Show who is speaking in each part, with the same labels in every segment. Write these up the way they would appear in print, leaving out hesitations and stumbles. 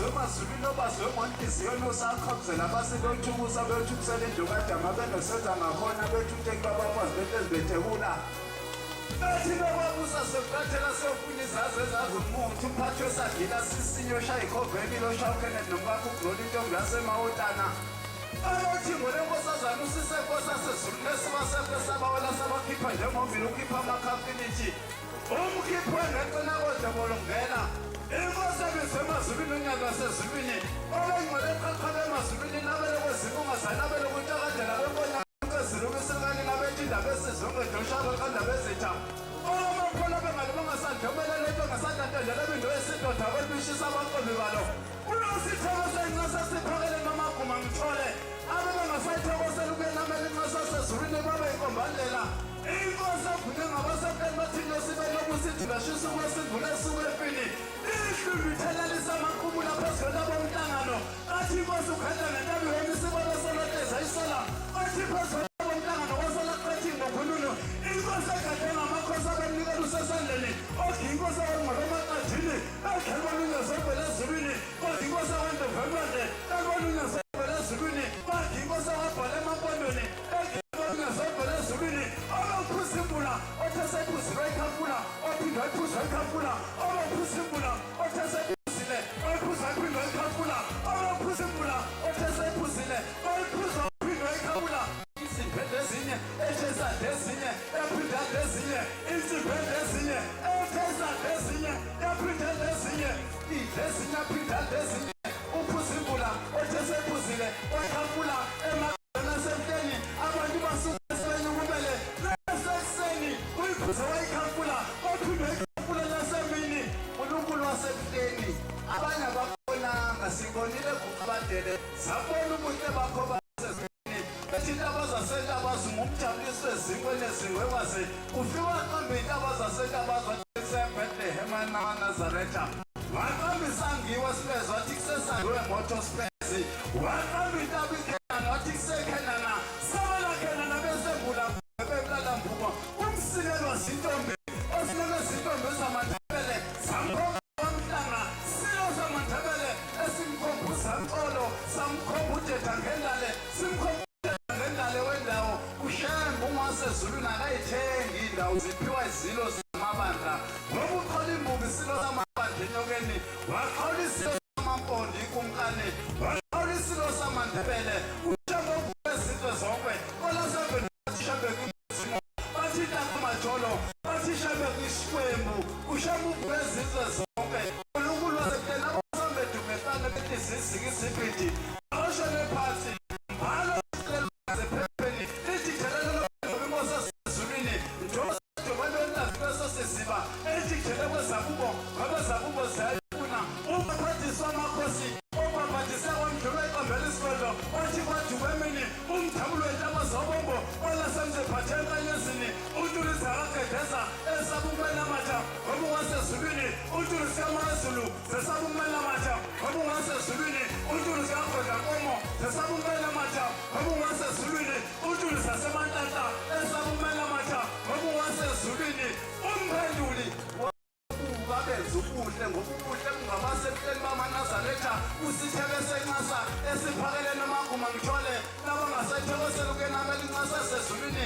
Speaker 1: emazulwini obazwe ngonhliziyo nosakhophezela abaselotshukusa bethukisela indlukadama benosenza ngakhona bethuteki babakwazi betezibethekula bethi bekwabusa sekuqathela seyofuna izazi ezazi umuthi umphathi wesadila sisinyo shaya ikhoveni loshawu Kenneth nomkakho uGlory intombi yasemawotana abathi ngolenkosazana usisekhosa sezulu lesibasekho sabawela sabakhipha njengomvila ukhipha amakhafinithi umkhipho engecena kodabolo ngena inkosi ebizwe emazulwini unyaka wasezulwini obengcwele eqaqhala emazulwini nabele kwezimunga zanabele kutakadela kwenkonyana ezilubisilikani nabethi indaba esizonke doshaka kandaba ezitha olamakhona bengale bangasandlomele lento ngasandatendela ebindo esindoda kwelibishisa abaqobi balo unositheko seyincasa siphakele nomaguma ngithole abebengasayithekosela ukuyenamela inxasa sezulwini babe yinkombandlela inkosi evunywe ngabasekeni bathini esibe lokusithi bashisa ukwesindvula esuku efini ihlulu ithelelisa amaqhubula phezulu abomhlangano athi inkosi ukhanda ngentabihweni isibalo soloteza isola athi phezulu abomhlangano kwasala qethi ngokhululo inkosi egade ngamakhosi abenikela usesandleni othi inkosi awengqola emaqadini ekhelwalunya zobhela ezulwini othi inkosi awendovemlande ekwalunya zobhela ezulwini othi inkosi awabhala emampondweni ekhelwalunya zobhela ezulwini obakhusimbula othesephuziwe ikhafula ophindwa iphuzwa ikhafula obakhusimbula othesephuzile oyiphuzwa iphindwa ikhafula obakhusimbula othesephuzile oyiphuzwa iphindwa ikhafula izimpende ezinye ethesade ezinye ephindade ezinye izimpende ezinye ethesade ezinye ephindade ezinye ezinye ephindade ezinye uphuzimbula othesephuzile oyikhafula emagana semteni abantu basuka sebenyukumele nasekuseni uyiphuze wayikhafula ophindwe ikhafula nasemini uNkulunkulu wasemteni abanye ababonanga sibonile kuqabadele sabona ubuhle bakho basezulwini bethi intaba zasentaba zingumjabuliso ezinkweni ezingwe kwaze ufika qambe intaba zasentaba zaseBethlehem eNazaretha waqambisa ngiwe sibezwa wathi kusesangiwe moto spezi waqamba intaba iKhenani wathi kuseKhenana sabala Khenana besembula bebulala mbuko umsikelwa zintombi osineke zintombi zamandebele zamkhomba wamhlanga silo zamandebele esimkhombuza xolo samkhomba udeda ngendale simkhomba udeda ngendale wendawo ushembe ungasezulwini akayithengi indawo ziphiwa izilo zamabandla ngoba uqola imbubi isilo samabandla enyokeni waqola isilo samampondo ikumkani waqola isilo samandebele ushembe ubezinto zonke olasebeni shambe kuzimo bathi amajolo bathi shambe kwisiqembu ushembe ubezinto zonke uNkulunkulu wasekutena abasambe dumekane bethi zizikisipindi oshone phansi mbalo sephepheni lithi thelelo inkosi esezulwini njengoba sesiziba ethi thele kwezakubo ngoba zakubo ziyafuna umphathiswa amakhosi obaphathisa kwamdlula iqambela isikolo othi kwathi kwemini umthabulo wentaba zobombo olasemzephathe enkanyezini untulisa akagedeza esabumela matha ngoba ungasezulwini untulisa amazulu zesabumela matha ngoba ungasezulwini untulisa agwedla nkomo zesabumela matha ngoba ungasezulwini untulisa semantanta esabumela matha ngoba ungasezulwini umphenduli babenza ubuhle ngobubuhle bungabasekuteni bamaNazaretha usithebe senxasa esiphakele nomaguma ngithole nabangasayithekosela ukuyenamela inxasa esezulwini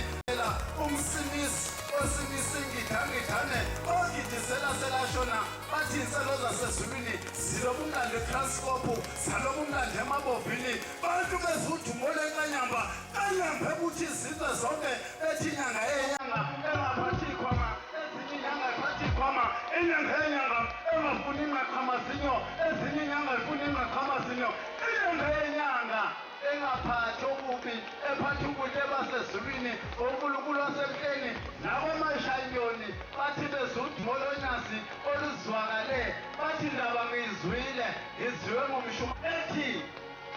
Speaker 1: umsimisi osimisi ngidangidane ogidisela selashona bathi inselo zasezulwini zilobumlando eTranscorp zalobumlando emabovini bantu bezudumo lenkanyamba kanyambe ukuthi izizwe zonke ethi inyanga yenyanga engaphathi khoma ezinye inyanga iphathi khoma inyanga yenyanga engafuni ingaqhamazinyo ezinye inyanga ifuna ingaqhamazinyo inyanga yenyanga engaphathi okubi ephathi ubuhle basezulwini uNkulunkulu wasemhleni nakwamashanyoni bathi bezudumo lonyasi oluzwakale bathi ndaba ngizwile ngizwiwe ngomshumo ethi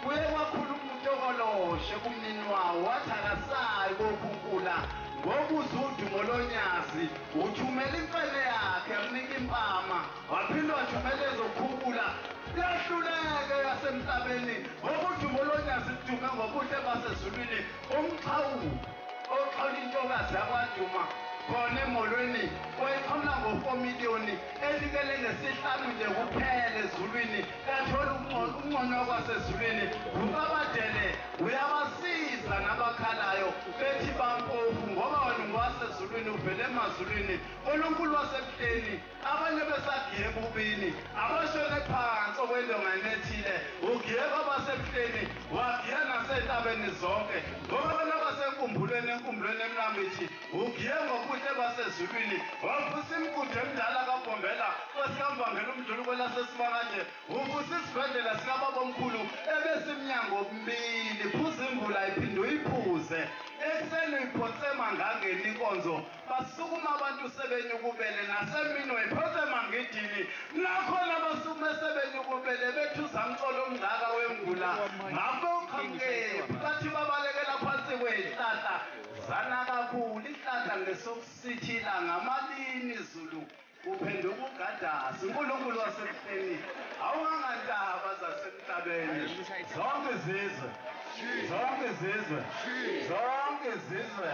Speaker 1: kuye kwakhuluma uNtokoloshe kumnini wawo wathi akasayi kokunkula ngokuza udumo lonyasi uthumela imfene yakhe yamnika impama waphinde wathumela ezokhukula yahluleke yasemhlabeni ngokudumo lonyasi ludume ngobuhle basezulwini umxhawuli oxhola intokazi yakwaduma khona emolweni wayeqhamla ngo4 miliyoni elikele ngesihlanu nje kuphela ezulwini kathola ukunqonywa kwasezulwini uqabadele uyabasiza nabakhalayo bethi bampofu ngoba wena ungwasezulwini uvele emazulwini uNkulunkulu wasebuhleni abanye besagiye ebubini abashone phansi okwendonga nethile ugiye kwabasebuhleni wagiya nasentabeni zonke ngoba bona basenkumbulweni emlambithi ugiye ngobuhle basezulwini wavusa imigudu emdala kaBombela kwesikambangela umjuluko lasesibakanje uvusa isibhedlela sikababomkhulu ebesimnyango mbili phuza imvula iphinde uyiphuze ekuseni uyiphose emangangeni inkonzo basukuma abantu sebenyukubele nasemini wayiphose emangidini nakhona basukuma sebenyukubele bethi uzamcolo omngaka wemvula ngakokhamukephi bathi babalekela phansi kweyihlahla zana kakhulu ihlahla ngesokusithila ngamalini izulu uphenduka ugadasi uNkulunkulu wasebuhleni awungangantaba zasemhlabeni zonke izizwe zonke izizwe zonke izizwe